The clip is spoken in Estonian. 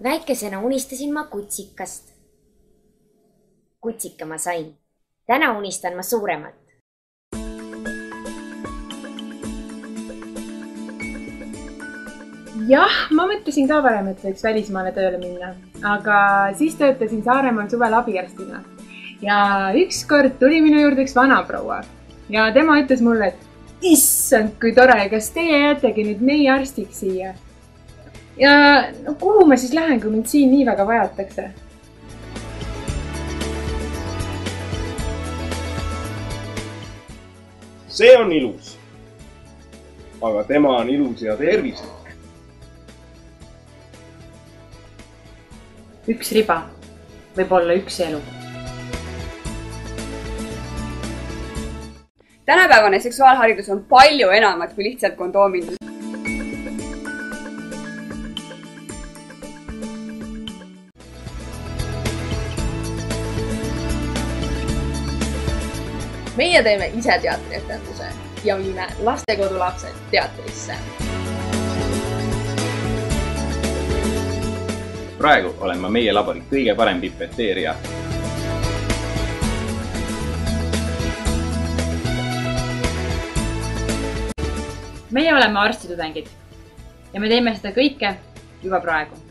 Väikesena unistasin ma kutsikast. Kutsika ma sain. Täna unistan ma suuremat. Jah, ma mõtlesin ka varem, et võiks välismaale tööle minna, aga siis töötasin Saaremaal suvel abiarstina. Ja ükskord tuli minu juurde üks vanaproua ja tema ütles mulle, et issand, kui tore, kas teie jäätegi nüüd meie arstiks siia? Ja no, kuhu ma siis lähen, kui mind siin nii väga vajatakse? See on ilus. Aga tema on ilus ja tervislik. Üks riba võib olla üks elu. Tänapäevane seksuaalharidus on palju enamat kui lihtsalt kondoomid. Meie teeme ise teatrietenduse ja viime lastekodulapsed teatrisse. Praegu olen ma meie labori kõige parem pipeteerija. Meie oleme arstitudengid ja me teeme seda kõike juba praegu.